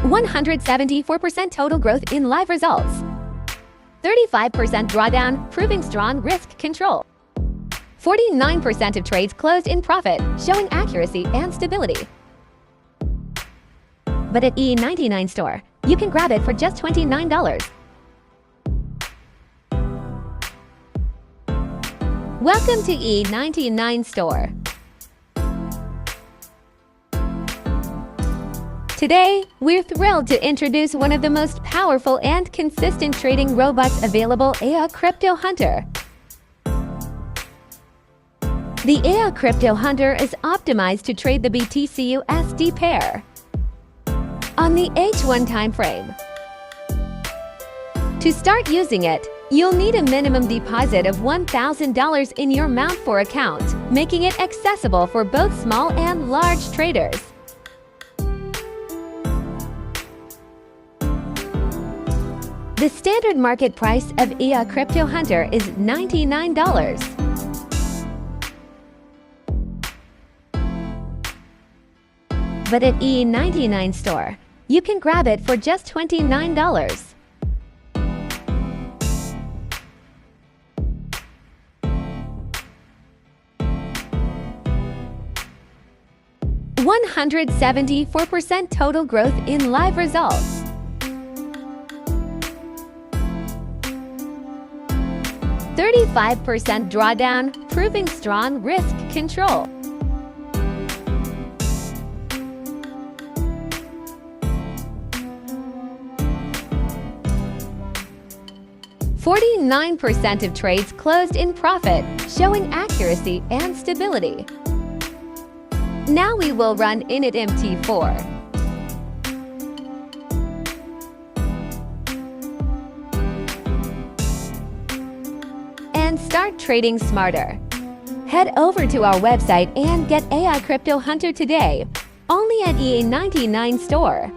174% total growth in live results. 35% drawdown, proving strong risk control. 49% of trades closed in profit, showing accuracy and stability. But at E99 store, you can grab it for just $29. Welcome to E99 store. Today, we're thrilled to introduce one of the most powerful and consistent trading robots available, EA Crypto Hunter. The EA Crypto Hunter is optimized to trade the BTCUSD pair on the H1 timeframe. To start using it, you'll need a minimum deposit of $1,000 in your Mount4 account, making it accessible for both small and large traders. The standard market price of EA Crypto Hunter is $99. But at E99 store, you can grab it for just $29. %174% total growth in live results. 35% drawdown, proving strong risk control. 49% of trades closed in profit, showing accuracy and stability. Now we will run Hunter EA MT4. And start trading smarter. Head over to our website and get EA Crypto Hunter today, only at E99 store.